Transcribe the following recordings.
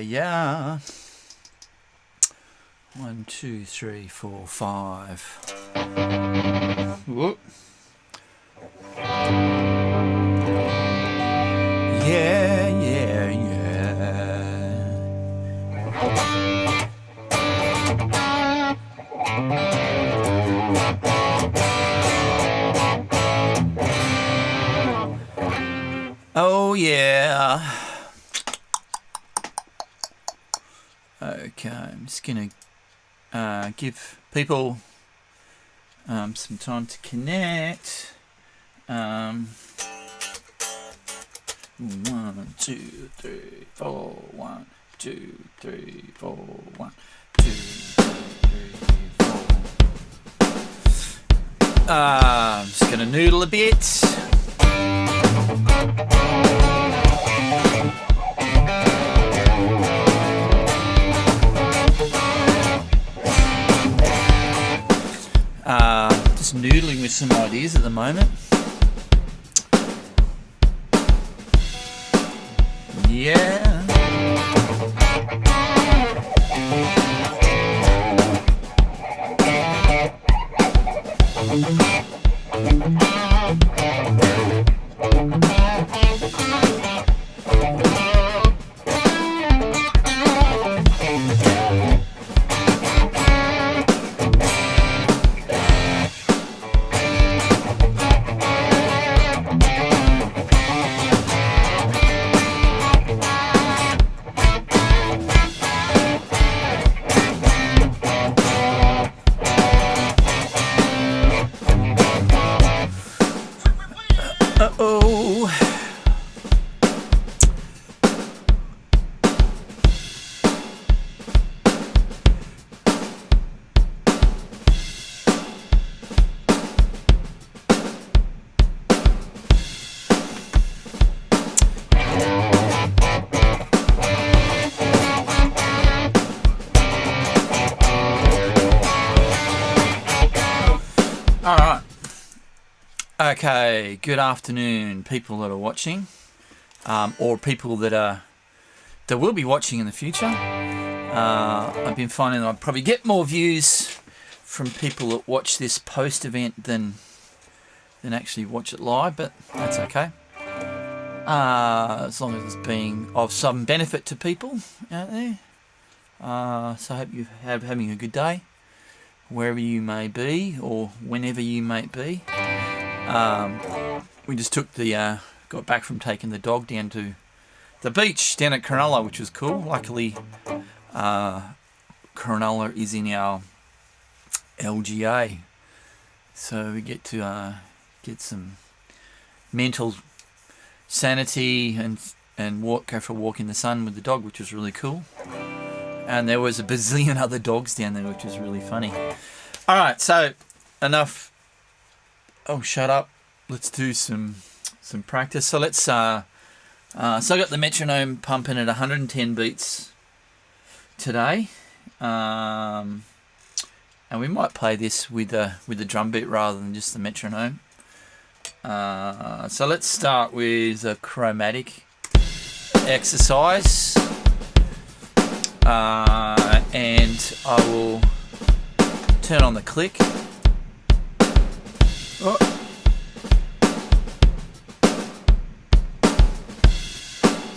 Yeah. 1, 2, 3, 4, 5. Whoop. Yeah. Oh yeah. Okay, I'm just going to give people some time to connect. 1, 2, 3, 4. 1, 2, 3, 4. 1, 2, 3, 4. I'm just going to noodle a bit. Just noodling with some ideas at the moment. Yeah. Okay, good afternoon, people that are watching, or people that will be watching in the future. I've been finding that I probably get more views from people that watch this post-event than actually watch it live, but that's okay. As long as it's being of some benefit to people out there. So I hope you're having a good day, wherever you may be, or whenever you may be. We just got back from taking the dog down to the beach down at Cronulla, which was cool. Luckily, Cronulla is in our LGA, so we get to get some mental sanity and go for a walk in the sun with the dog, which was really cool. And there was a bazillion other dogs down there, which was really funny. All right, so enough. Oh, shut up. Let's do some practice. So let's so I got the metronome pumping at 110 beats today. And we might play this with the drum beat rather than just the metronome. So let's start with a chromatic exercise. And I will turn on the click. Oh.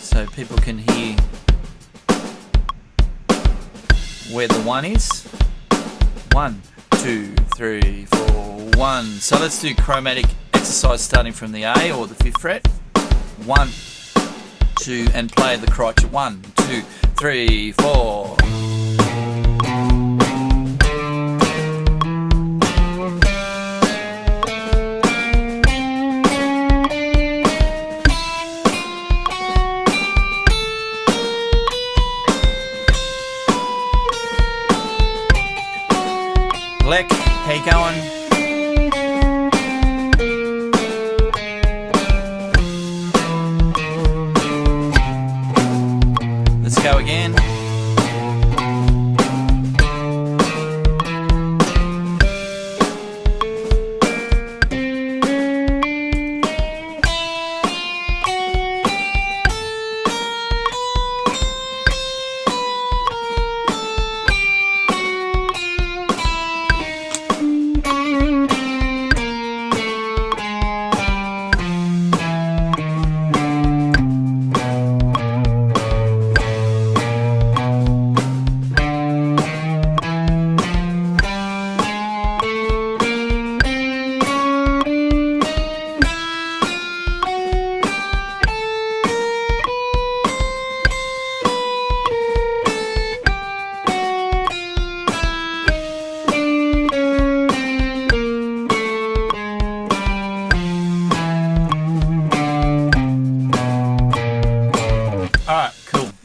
So people can hear where the 1 is. 1, 2, 3, 4, 1. So let's do chromatic exercise starting from the A or the 5th fret. 1, 2, and play the crotchet. 1, 2, 3, 4. Lek, how you going? Let's go again.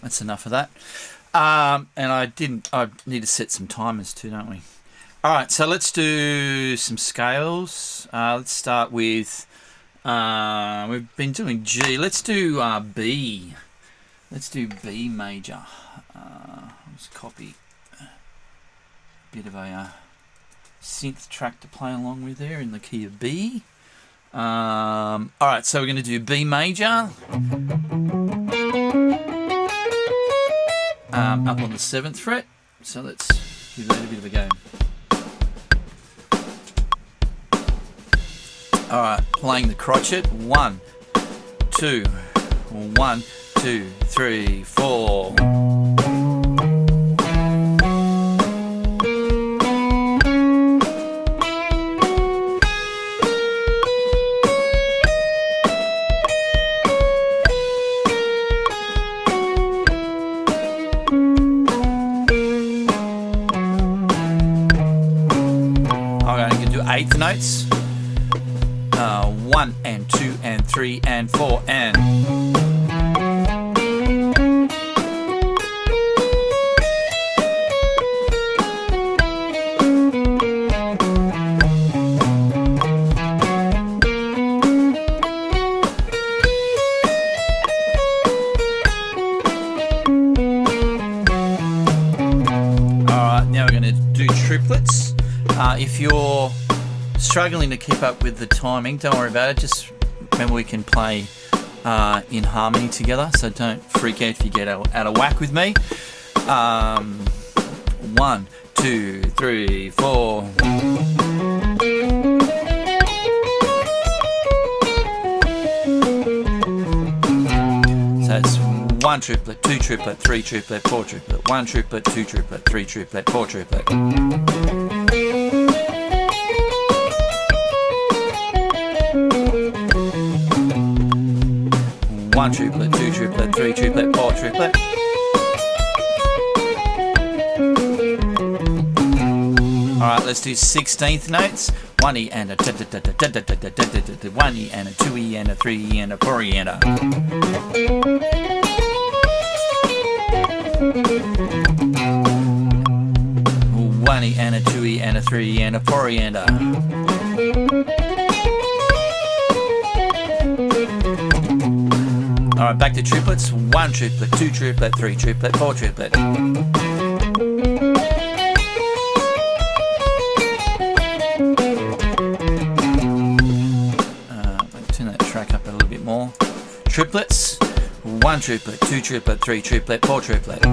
That's enough of that. And I need to set some timers too, don't we? All right, so let's do some scales. Let's start with, we've been doing G. Let's do B. Let's do B major. Let's copy a bit of a synth track to play along with there in the key of B. All right, so we're going to do B major. Up on the 7th fret, so let's give that a bit of a go. Alright, playing the crotchet. 1, 2, 1, 2, 3, 4. Eighth notes, 1 and 2 and 3 and 4 and. Alright, now we're going to do triplets. If you're struggling to keep up with the timing, don't worry about it. Just remember we can play in harmony together, so don't freak out if you get out of whack with me. 1, 2, 3, 4. So it's 1 triplet, 2 triplet, 3 triplet, 4 triplet, 1 triplet, 2 triplet, 3 triplet, 4 triplet. One triplet, 2 triplet, 3 triplet, 4 triplet. Alright, let's do 16th notes. 1 E and a 1 E and a 2 E and a 3 E and a 4 E and a. One E and a 2 E and a 3 E and a 4 E and a. Alright, back to triplets. 1 triplet, 2 triplet, 3 triplet, 4 triplet. Turn that track up a little bit more. Triplets. 1 triplet, 2 triplet, 3 triplet, 4 triplet.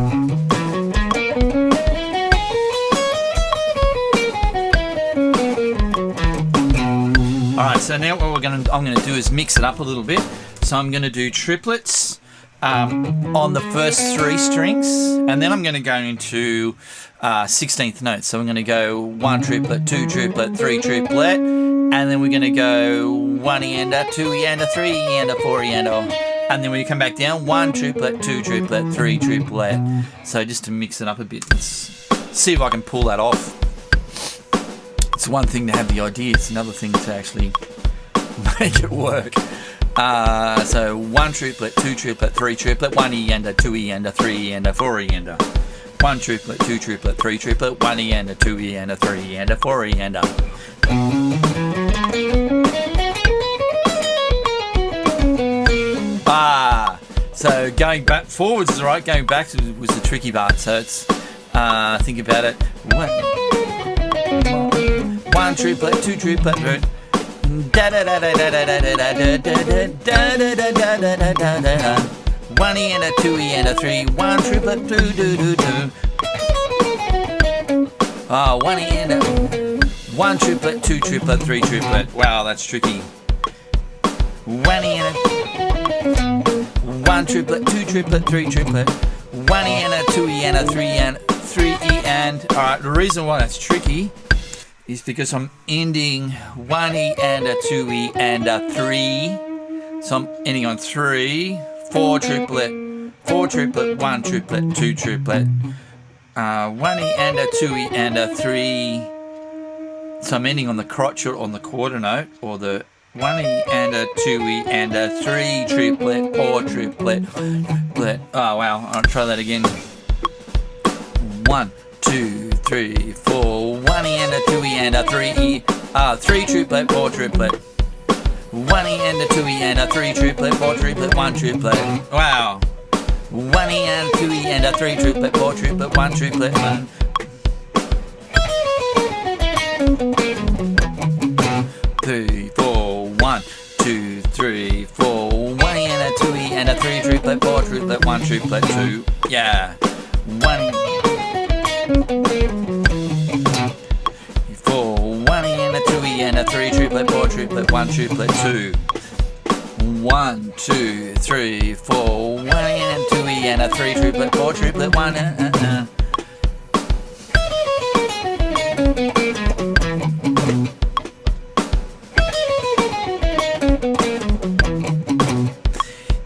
Alright, so now what I'm going to do is mix it up a little bit. So I'm going to do triplets on the first 3 strings, and then I'm going to go into 16th notes. So I'm going to go 1 triplet, 2 triplet, 3 triplet, and then we're going to go 1 eander, 2 eander, 3 eander, 4 eander, and then when you come back down, 1 triplet, 2 triplet, 3 triplet. So just to mix it up a bit, let's see if I can pull that off. It's one thing to have the idea, it's another thing to actually make it work. So 1 triplet, 2 triplet, 3 triplet, 1 eander, 2 eander, 3 eander, 4 eander. 1 triplet, 2 triplet, 3 triplet, 1 E and a 2 E and a 3 E and a 4 E and a. So going back forwards is alright, going back was the tricky part. So it's think about it. 1 triplet, 2 triplet, da da da da da da da da da da da da da da. 1 E and a 2 E and a 3, 1 triplet, 2 do do do. 1 E and a 1 triplet, 2 triplet, 3 triplet. Wow, that's tricky. 1 E and a 1 triplet, 2 triplet, 3 triplet, 1 E and a 2 E and a 3 and 3 E and. Alright, the reason why that's tricky is because I'm ending 1 E and a 2 E and a 3. So I'm ending on 3, 4 triplet, 4 triplet, 1 triplet, 2 triplet, 1 E and a 2 E and a 3. So I'm ending on the crotch or on the quarter note, or the 1 E and a 2 E and a 3 triplet, 4 triplet. Oh wow, I'll try that again. 1, 2, 3, 4. 1 E and a 2 E and a 3 E. 3 triplet, 4 triplet. 1 E and a 2 E and a 3 triplet, 4 triplet, 1 triplet. Wow. 1 E and a 2 E and a 3 triplet, 4 triplet, 1 triplet, 1. 3, 4, 1, 2, 3, 4. 1 E and a 2 E and a 3 triplet, 4 triplet, 1 triplet, 2. Yeah. 1 4, 1 E and a 2 E and a 3 triplet, 4 triplet, 1 triplet, 2. 1, 2, 3, 4. 1 E and a 2 E and a 3 triplet, 4 triplet, 1.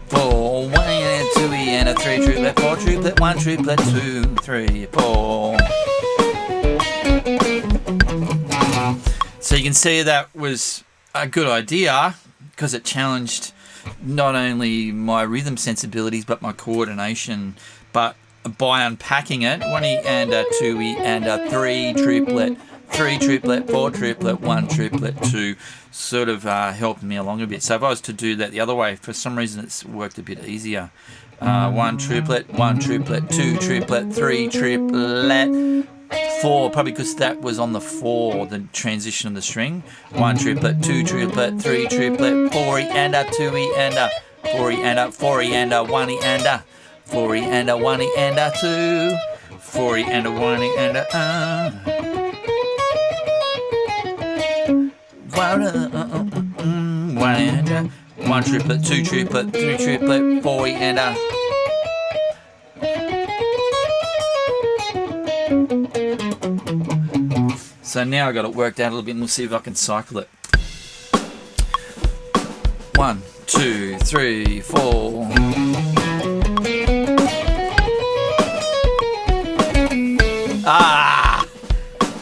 4, 1 E and a 2 E and a 3 triplet, 4 triplet, 1 triplet, 2, 3, 4. So you can see that was a good idea because it challenged not only my rhythm sensibilities but my coordination. But by unpacking it, 1 E and a 2 E and a 3 triplet, 3 triplet, 4 triplet, 1 triplet, 2 sort of helped me along a bit. So if I was to do that the other way, for some reason it's worked a bit easier. 1 triplet, 1 triplet, 2 triplet, 3 triplet, 4, probably because that was on the 4, the transition of the string. 1 triplet, 2 triplet, 3 triplet, 4 E and a 2 E and a 4 E and a 4 E and a 1 E and a 4 E and a 1 E and a 2, 4 E and a 1 E and a 1 and a 1 triplet, 2 triplet, 3 triplet, 4 E and a. So now I got it worked out a little bit, and we'll see if I can cycle it. 1, 2, 3, 4.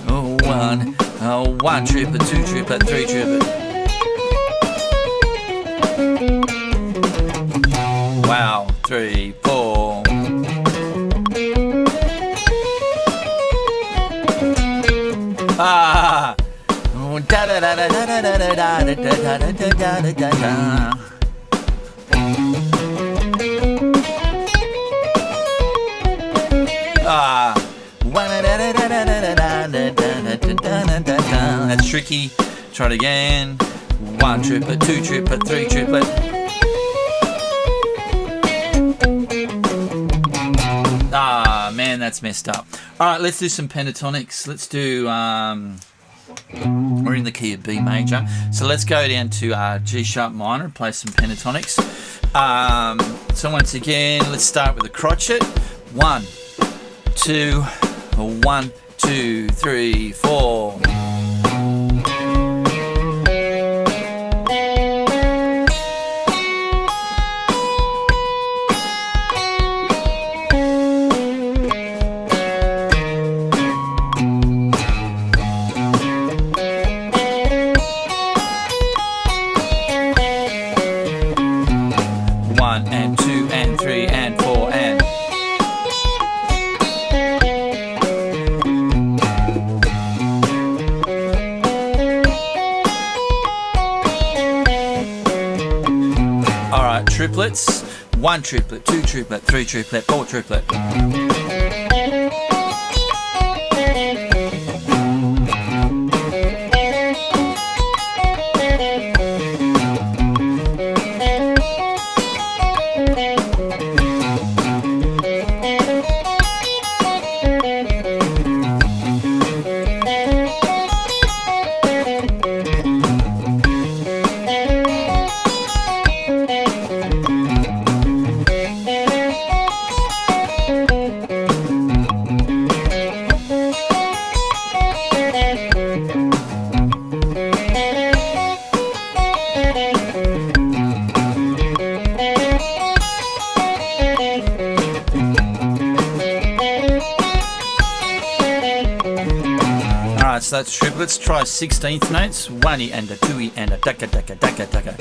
Oh, 1, 1 triplet, 2 triplet, 3 triplet. Wow, 3, 4. Oh, da da da da da da da da da da da da da da da. That's tricky. Try it again. 1 triplet, 2 triplet, 3 triplet. Man, that's messed up. All right, let's do some pentatonics. Let's do, we're in the key of B major. So let's go down to G sharp minor and play some pentatonics. So once again, let's start with the crotchet. 1, 2, 1, 2, 3, 4. And 2 and 3 and 4 and triplets. 1 triplet, 2 triplet, 3 triplet, 4 triplet. Alright, so that's triplets. Try 16th notes. 1E and a 2E and a daka daka daka daka.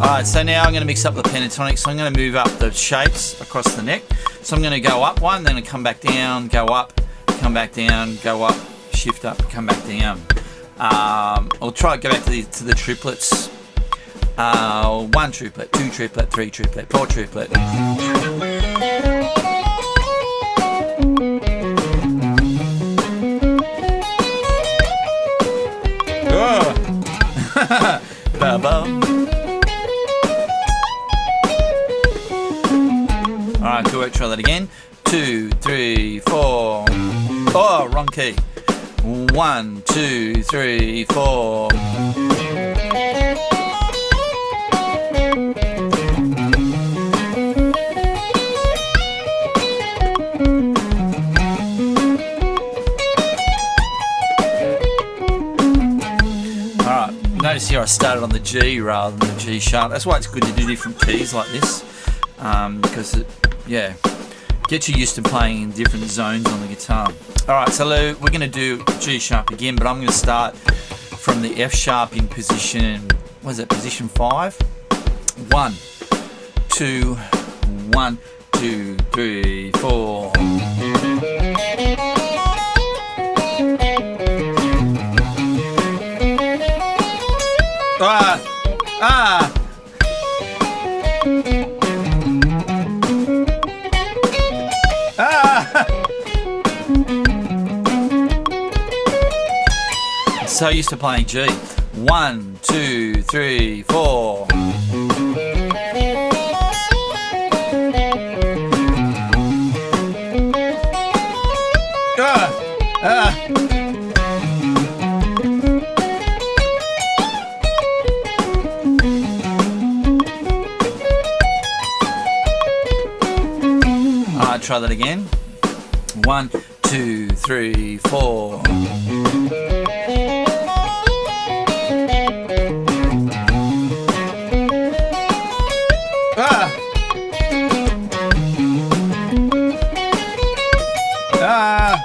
Alright, so now I'm going to mix up the pentatonic. So I'm going to move up the shapes across the neck. So I'm going to go up one, then come back down, go up, come back down, go up, shift up, come back down. I'll try to go back to the triplets. 1 triplet, 2 triplet, 3 triplet, 4 triplet. Alright, cool. Try that again. 2, 3, 4. Oh, wrong key. 1, 2, 3, 4. Alright, notice here I started on the G rather than the G sharp. That's why it's good to do different keys like this, because it, yeah, gets you used to playing in different zones on the guitar. Alright, so we're going to do G sharp again, but I'm going to start from the F sharp in position, what is it, position 5? 1, 2, 1, 2, 3, 4. Ah! Ah! Ah! So used to playing G. 1, 2, 3, 4. Ah! Ah! Try that again. 1, 2, 3, 4. Ah! Ah!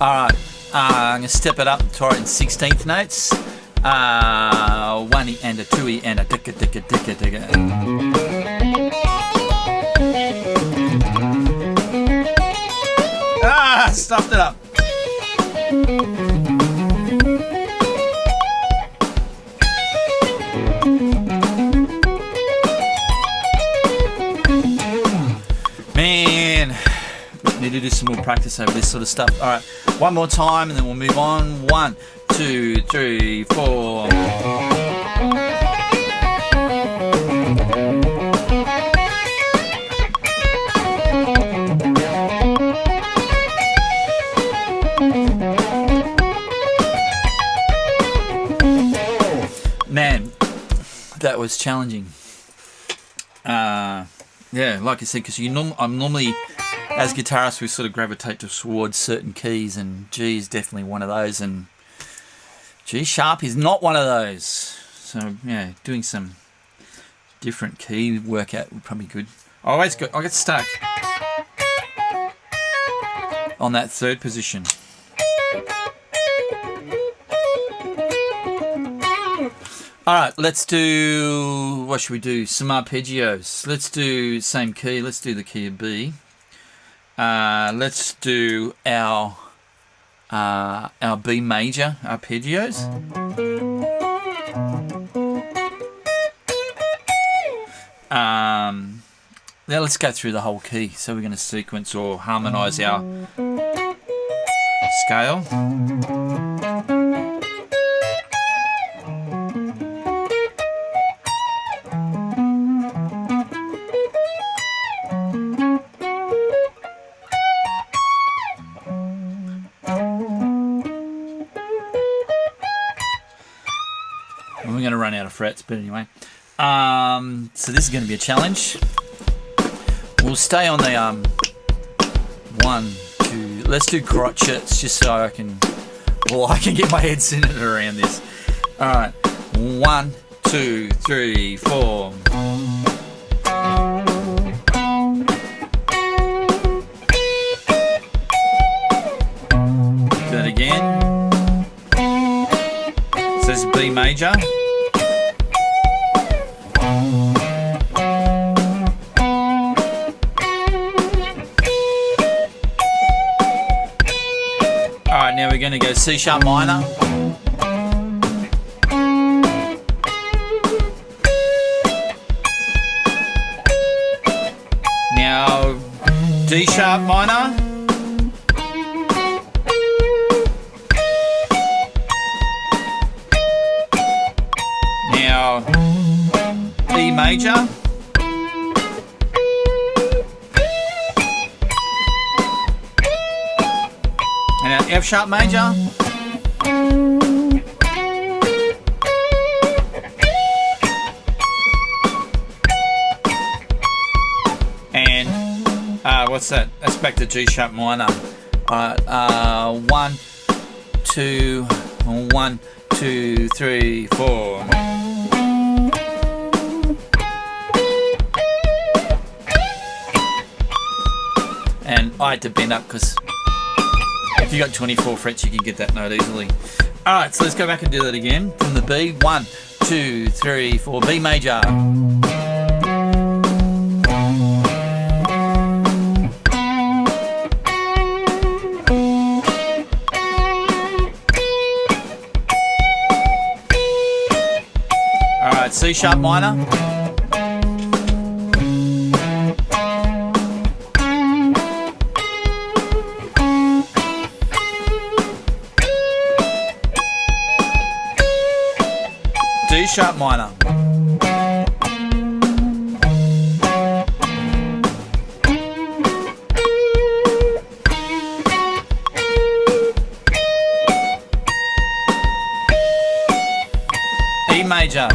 Alright, I'm going to step it up and try it in 16th notes. 1E and a 2E and a ticka ticka ticka ticka. Ah, stuffed it up. Man, need to do some more practice over this sort of stuff. All right, one more time and then we'll move on. 1, 2, 3, 4. Man, that was challenging. Yeah, like I said, because I'm normally, as guitarists, we sort of gravitate towards certain keys, and G is definitely one of those, and G sharp is not one of those. So yeah, doing some different key workout would probably be good. I get stuck on that third position. All right, let's do, what should we do? Some arpeggios. Let's do same key. Let's do the key of B. Let's do our B major arpeggios. Now let's go through the whole key. So we're going to sequence or harmonize our scale. We're going to run out of frets, but anyway. So this is going to be a challenge. We'll stay on the 1, 2. Let's do crotchets just so I can get my head centered around this. All right, 1, 2, 3, 4. Do that again. So this is B major. Now we're going to go C sharp minor. Now D sharp minor. Now E major. And F sharp major. And what's that? That's back to G sharp minor. 1, 2, 1, 2, 3, 4. And I had to bend up because if you got 24 frets, you can get that note easily. All right, so let's go back and do that again from the B. 1, 2, 3, 4. B major. All right, C sharp minor. D sharp minor. E major.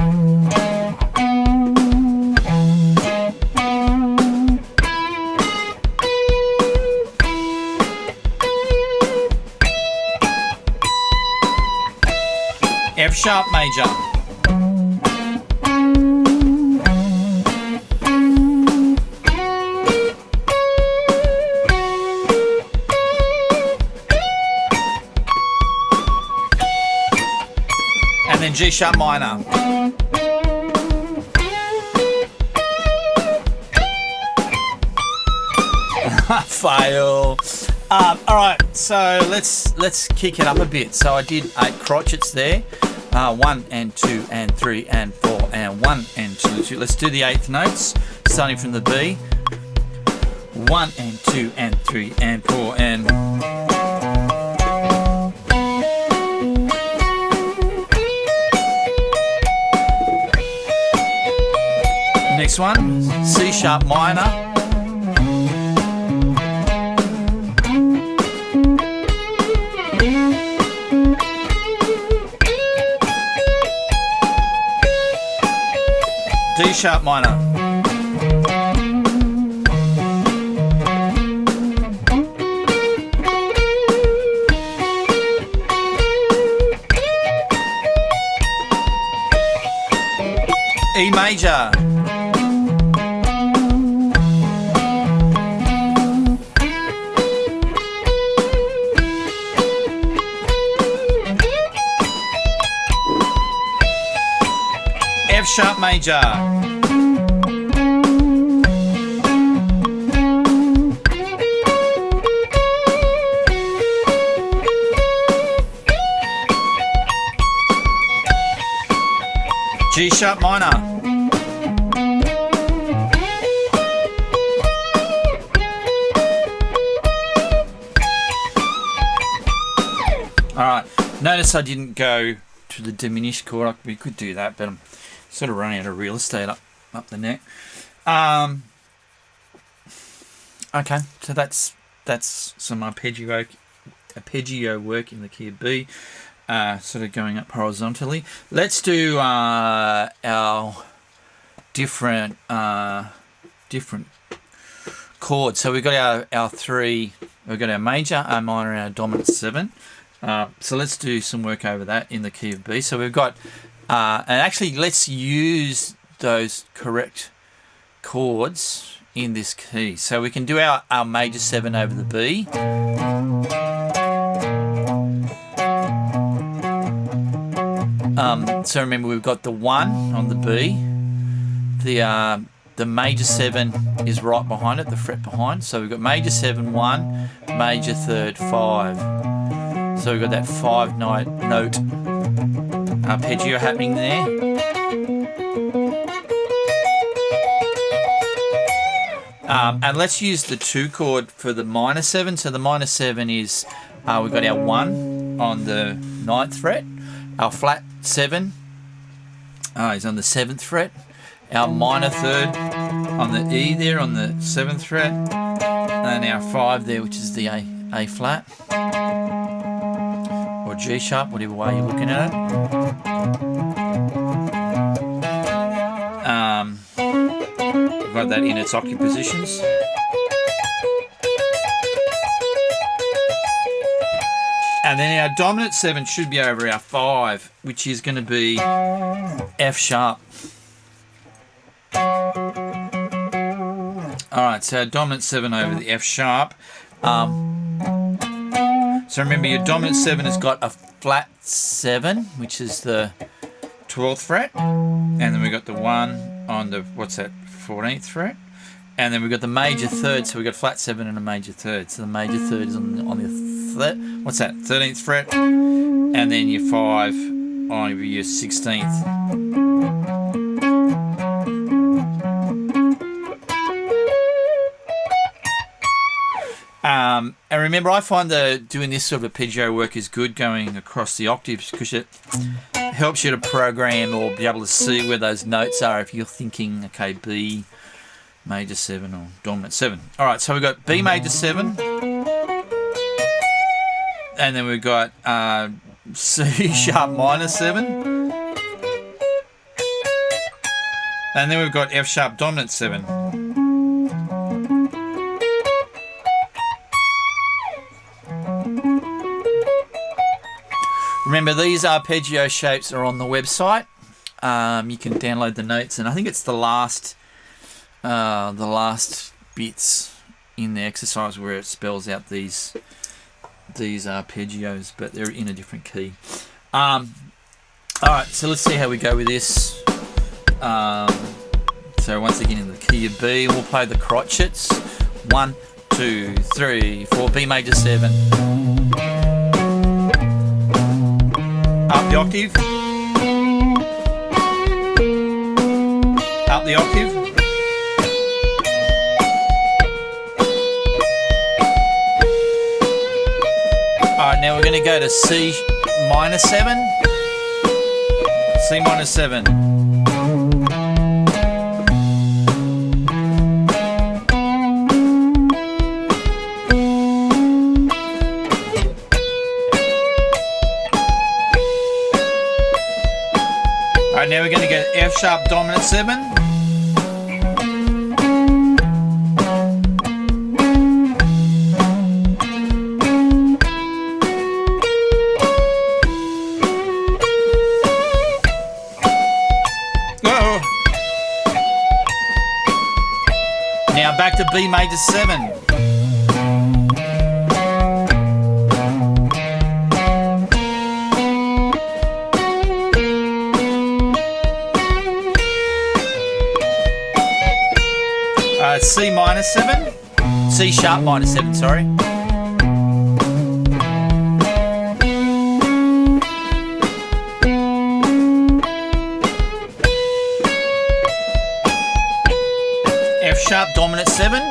F sharp major. And then G sharp minor. Fail. All right, so let's kick it up a bit. So I did 8 crotchets there. 1 and 2 and 3 and 4 and 1 and 2, 2. Let's do the 8th notes, starting from the B. 1 and 2 and 3 and 4 and. Next one, C sharp minor. D sharp minor. E major. sharp major. G sharp minor. Alright, notice I didn't go to the diminished chord. We could do that, but I'm sort of running out of real estate up the neck. Okay, so that's some arpeggio work in the key of B, sort of going up horizontally. Let's do our different chords. So we've got our three. We've got our major, our minor, and our dominant 7. So let's do some work over that in the key of B. So we've got, and actually let's use those correct chords in this key. So we can do our major 7 over the B. So remember we've got the 1 on the B. The major 7 is right behind it, the fret behind. So we've got major 7, 1, major 3rd, 5. So we've got that 5-note arpeggio happening there. And let's use the 2 chord for the minor 7. So the minor 7 is, we've got our 1 on the 9th fret. Our flat 7 is on the 7th fret. Our minor 3rd on the E there on the 7th fret. And our 5 there, which is the A flat. Or G sharp, whatever way you're looking at it. We've got that in its octave positions. And then our dominant 7 should be over our 5, which is going to be F sharp. Alright, so our dominant 7 over the F sharp. So remember your dominant 7 has got a flat 7, which is the 12th fret. And then we've got the 1 on the, 14th fret. And then we've got the major 3rd, so we've got flat 7 and a major 3rd. So the major 3rd is on the 13th fret. And then your 5 on your 16th. And remember, I find doing this sort of arpeggio work is good going across the octaves because it helps you to program or be able to see where those notes are if you're thinking, okay, B major 7 or dominant 7. All right, so we've got B major 7, and then we've got C sharp minor 7, and then we've got F sharp dominant 7. Remember, these arpeggio shapes are on the website. You can download the notes, and I think it's the last bits in the exercise where it spells out these arpeggios, but they're in a different key. All right, so let's see how we go with this. So once again in the key of B, we'll play the crotchets. 1, 2, 3, 4. B major 7. Up the octave. Up the octave. Alright, now we're going to go to C minor 7. C minor 7. Alright, now we're going to go F sharp dominant 7. Oh. Now back to B major 7. C minor 7. C sharp minor 7, sorry. F sharp dominant 7.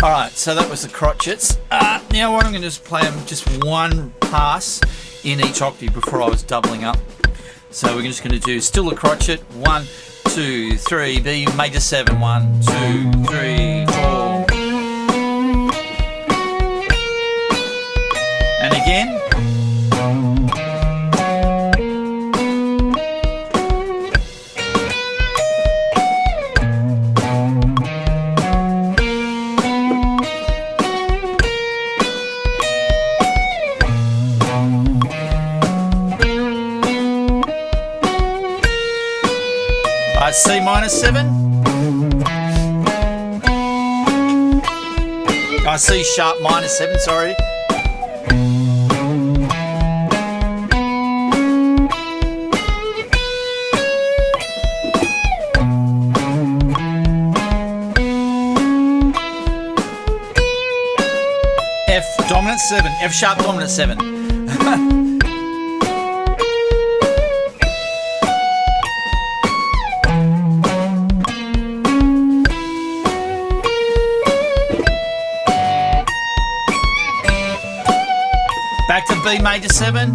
Alright, so that was the crotchets. Now what I'm going to do is play them just one pass in each octave before I was doubling up. So we're just going to do still a crotchet. 1, 2, 3, B major 7. 1, 2, 3, 4. And again. C minor 7. C sharp minor 7, sorry. F dominant 7, F sharp dominant 7. Back to B major 7.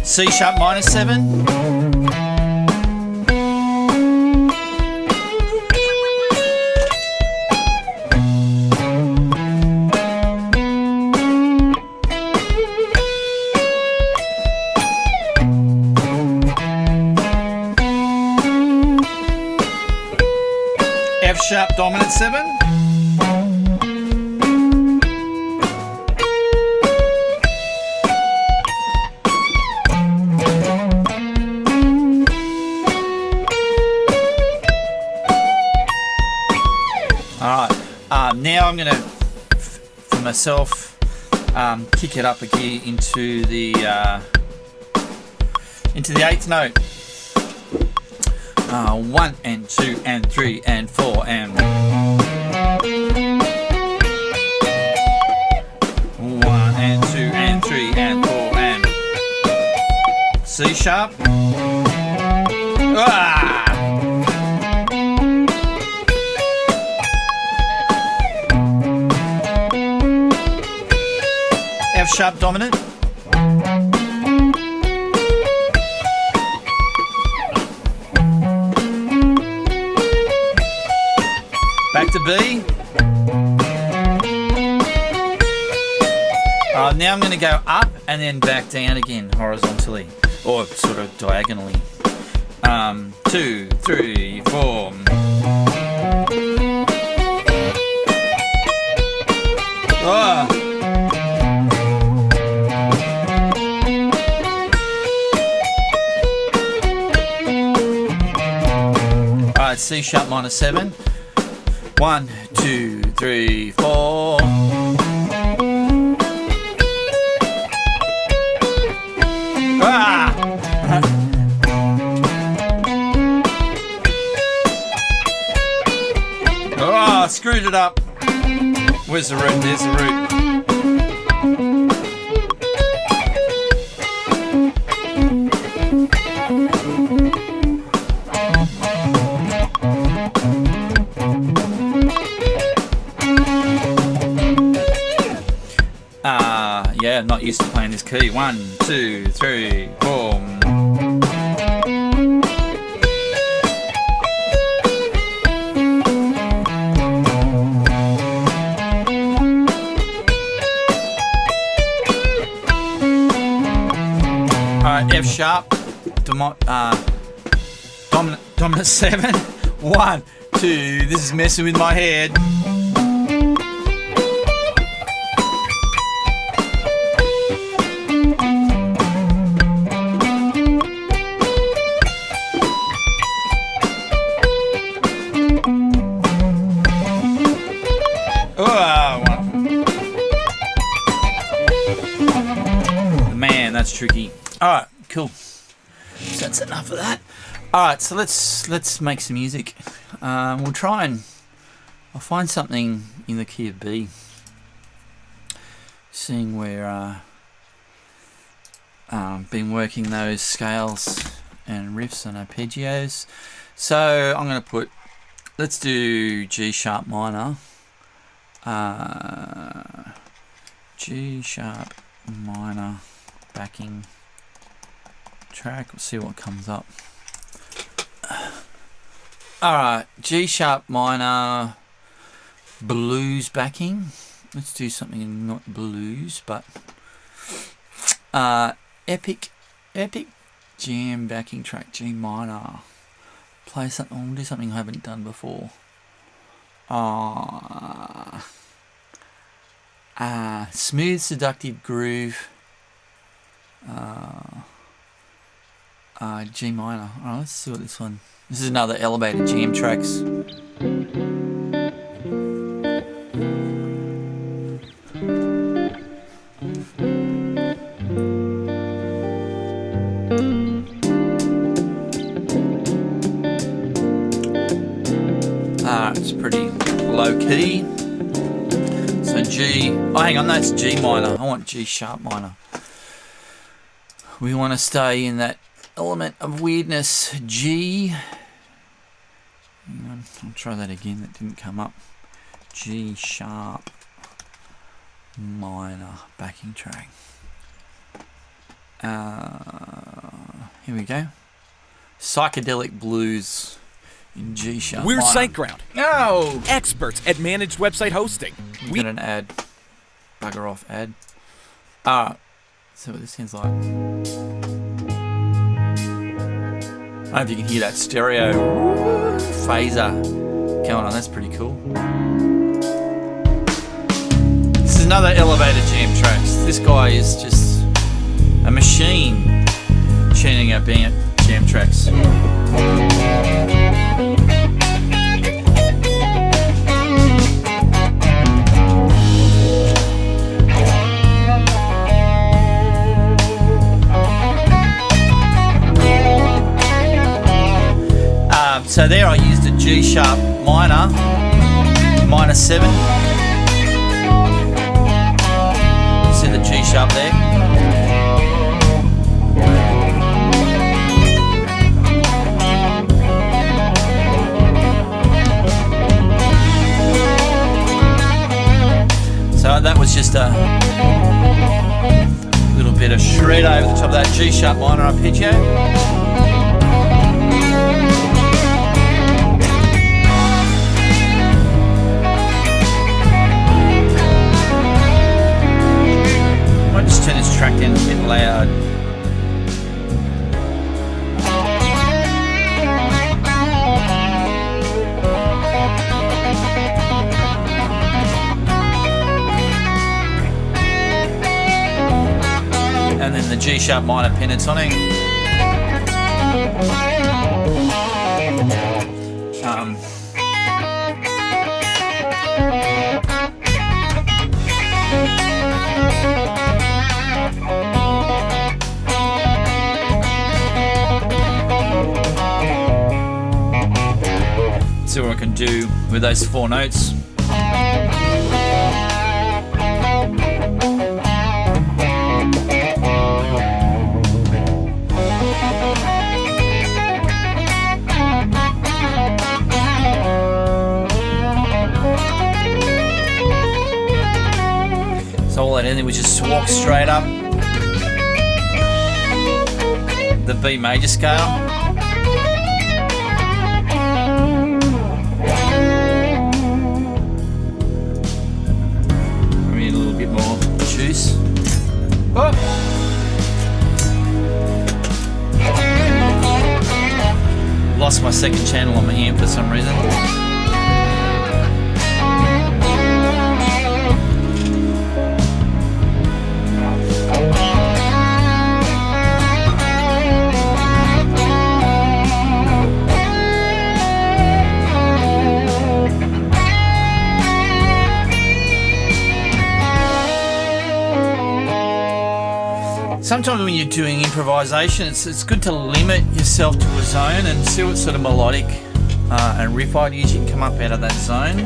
C sharp minor 7. F sharp dominant 7. Alright, now I'm going to, for myself, kick it up a gear into the 8th note. 1 and 2 and 3 and 4 and 1 and 2 and 3 and 4 and C sharp. F sharp dominant. Back to B. Now I'm going to go up and then back down again horizontally or sort of diagonally. 2, 3, 4. Alright, C sharp minor 7. 1, 2, 3, 4. Oh, screwed it up. Where's the root? There's the root. Yeah, I'm not used to playing this key. 1, 2, 3, 4. Alright, F sharp, dominant 7. 1, 2, this is messing with my head. that's tricky. All right, cool. So that's enough of that. All right, so let's make some music. We'll try and I'll find something in the key of B. Seeing where been working those scales and riffs and arpeggios. So I'm going to put. Let's do G sharp minor. G sharp minor backing track. We'll see what comes up. Alright, G sharp minor blues backing. Let's do something not blues, but epic jam backing track, G minor. Play something, we'll do something I haven't done before. Smooth seductive groove. G minor. Alright, let's see what this one. This is another elevated jam tracks. It's pretty low key. So G, oh hang on, that's G minor. I want G sharp minor. We want to stay in that element of weirdness. G. Hang on, I'll try that again. That didn't come up. G sharp minor backing track. Here we go. Psychedelic blues in G sharp. We're minor. SiteGround. Oh! Experts at managed website hosting. We got an ad. Bugger off ad. Alright. See what this sounds like. I don't know if you can hear that stereo phaser going on. That's pretty cool. This is another elevated jam tracks. This guy is just a machine tuning out jam tracks. So there I used a G sharp minor, minor 7. See the G sharp there? So that was just a little bit of shred over the top of that G sharp minor arpeggio. Just turn this track down a bit loud. And then the G sharp minor pentatonic. See what I can do with those 4 notes. So all that ending was just walk straight up the B major scale. Oh. Lost my second channel on my amp for some reason. Sometimes when you're doing improvisation, it's good to limit yourself to a zone and see what sort of melodic and riff ideas you can come up out of that zone.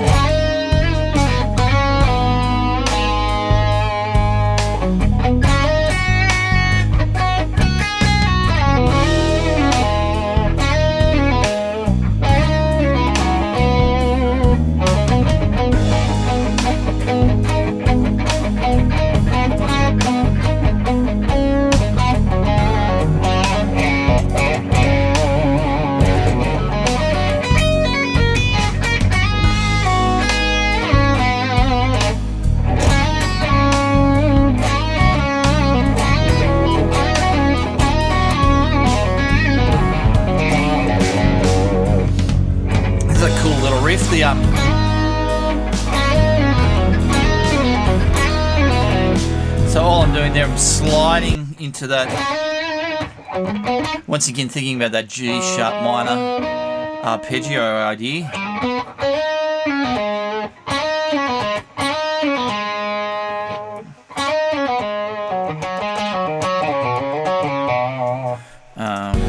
The so all I'm doing there, I'm sliding into that, once again thinking about that G sharp minor arpeggio idea.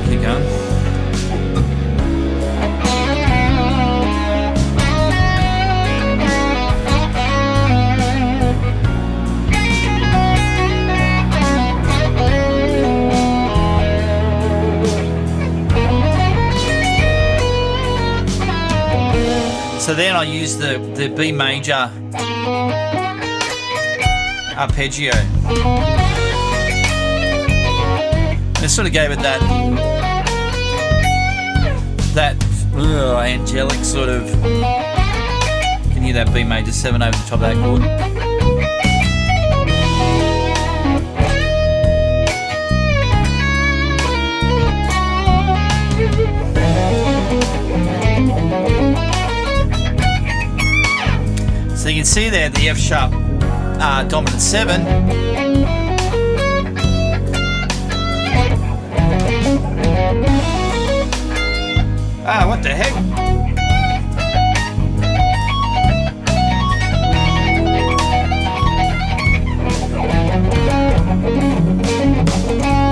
Keep going. So then I use the B major arpeggio. It sort of gave it that angelic sort of. You can hear that B major 7 over the top of that chord. So you can see there the F sharp dominant 7. What the heck?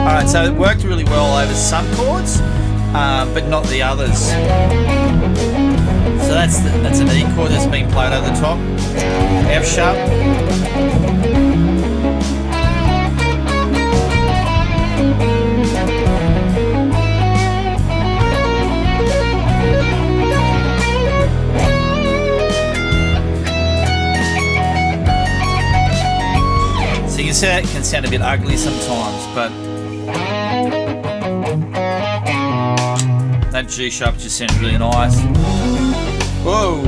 Alright, so it worked really well over some chords, but not the others. So that's an E chord that's being played over the top. F sharp. So you can see that can sound a bit ugly sometimes, but that G sharp just sounds really nice. Whoa!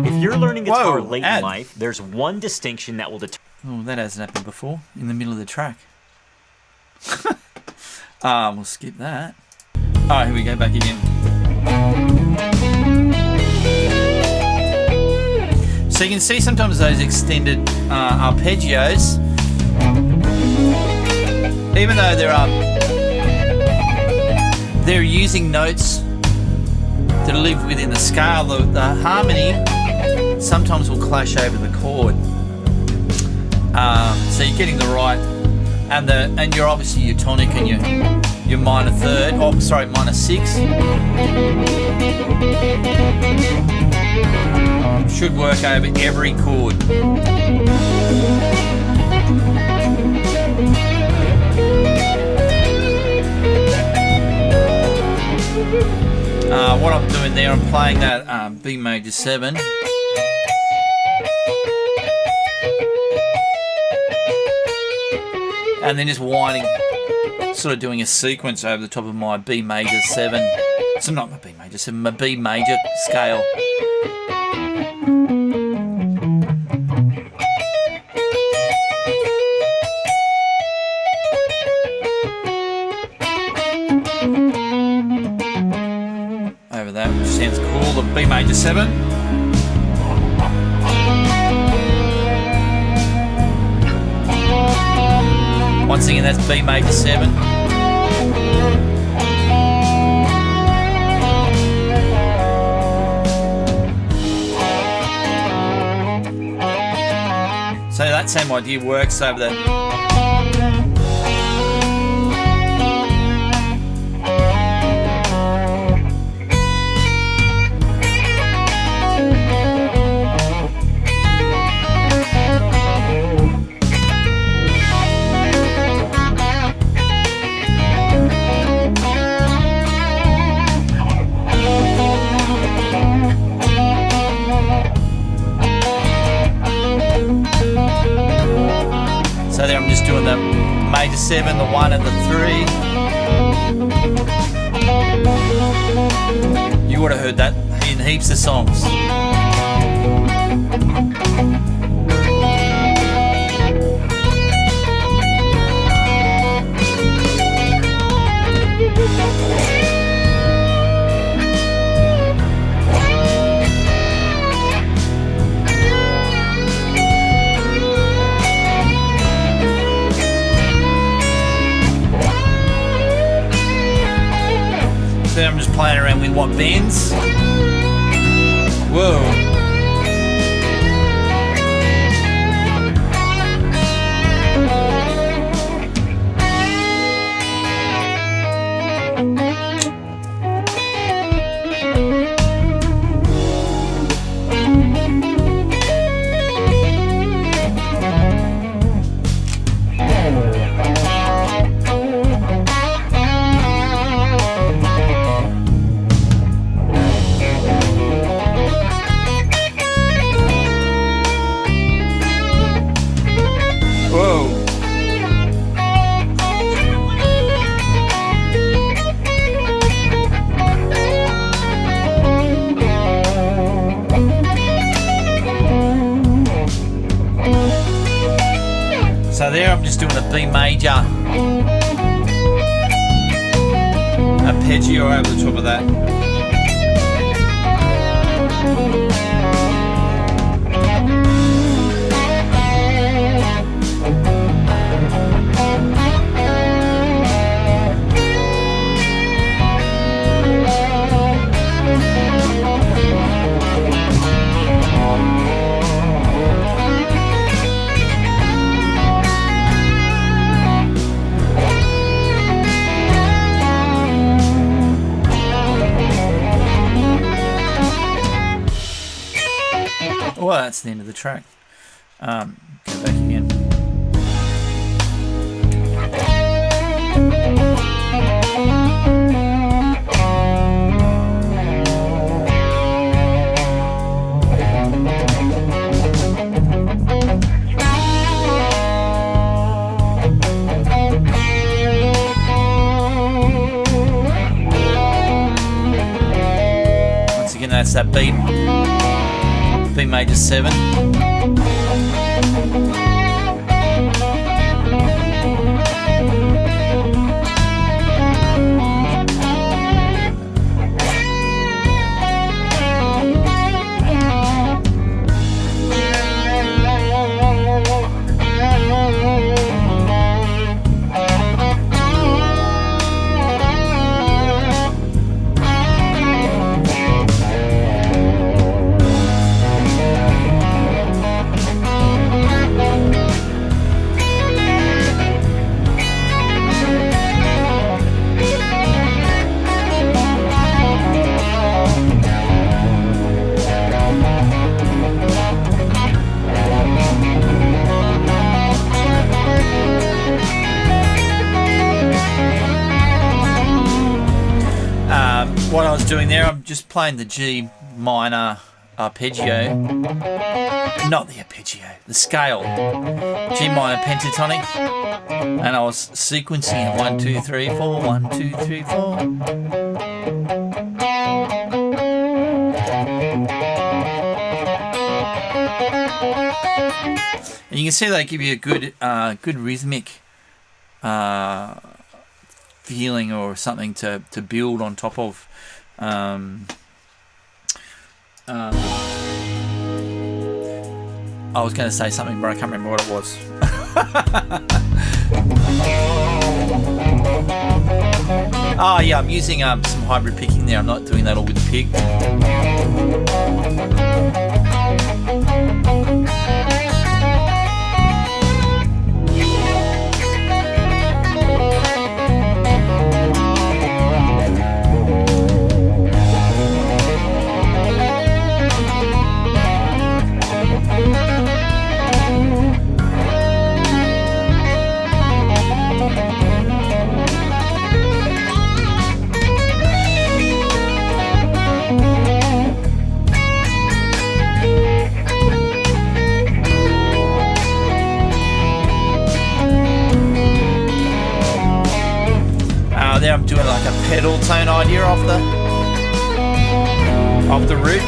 If you're learning guitar late in life, there's one distinction that will determine. Oh, that hasn't happened before. In the middle of the track. We'll skip that. Alright, here we go, back again. So you can see sometimes those extended arpeggios, even though they're using notes that live within the scale, the harmony sometimes will clash over the chord. So you're getting the right, and you're obviously your tonic and your minor third. Oh, sorry, minor 6 should work over every chord. What I'm doing there, I'm playing that B major 7. And then just winding, sort of doing a sequence over the top of my B major 7. So not my B major 7, my B major scale. Over that, which sounds cool, the B major 7. Once again, that's B major 7. that same idea works over the. So there I'm just doing the major 7, the 1 and the 3. You would have heard that in heaps of songs. So I'm just playing around with what bends. Whoa. So there I'm just doing a B major arpeggio over the top of that. Well, that's the end of the track. Go back again. Once again, that's that beat. B major 7. What I was doing there, I'm just playing the G minor arpeggio, not the arpeggio, the scale, G minor pentatonic, and I was sequencing it 1, 2, 3, 4, 1, 2, 3, 4. And you can see they give you a good, good rhythmic feeling or something to build on top of. I was going to say something, but I can't remember what it was. Oh yeah, I'm using some hybrid picking there. I'm not doing that all with the pick. own idea off the route.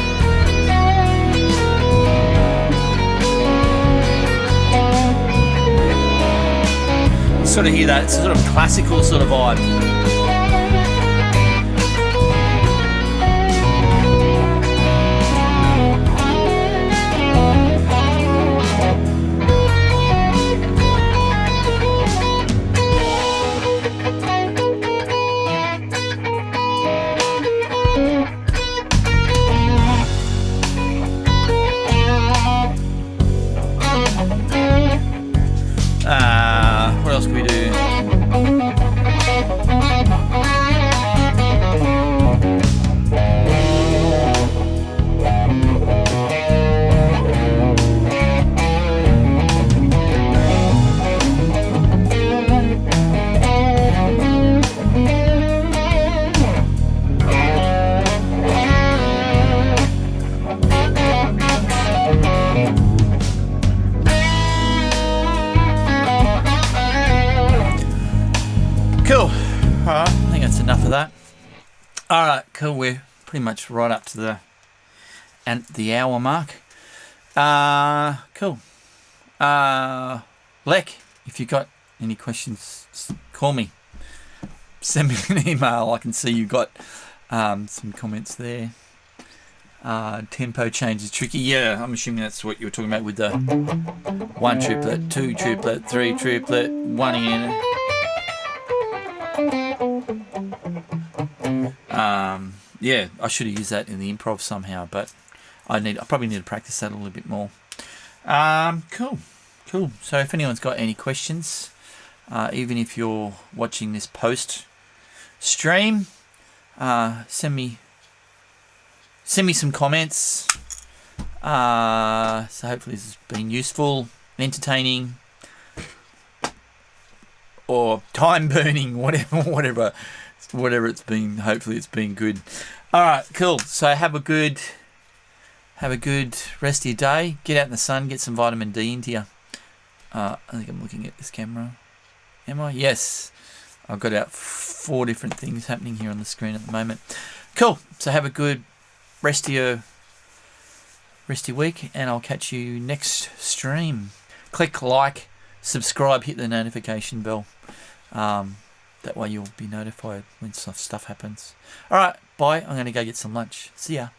You sort of hear that sort of classical sort of vibe. What else can we do? Cool. Alright, I think that's enough of that. Alright, cool. We're pretty much right up to the hour mark. Cool. Lek, if you got any questions, call me. Send me an email. I can see you got some comments there. Tempo change is tricky. Yeah, I'm assuming that's what you were talking about with the 1 triplet, 2 triplet, 3 triplet, 1 in. Yeah, I should have used that in the improv somehow, but I probably need to practice that a little bit more. Cool. So if anyone's got any questions, even if you're watching this post stream, send me some comments. So hopefully this has been useful, entertaining, or time burning, whatever it's been. Hopefully it's been good. All right, cool. So have a good rest of your day. Get out in the sun, get some vitamin D into you. I think I'm looking at this camera. Am I? Yes. I've got about 4 different things happening here on the screen at the moment. Cool. So have a good rest of your week, and I'll catch you next stream. Click like, subscribe, hit the notification bell. That way you'll be notified when stuff happens. All right, bye. I'm going to go get some lunch. See ya.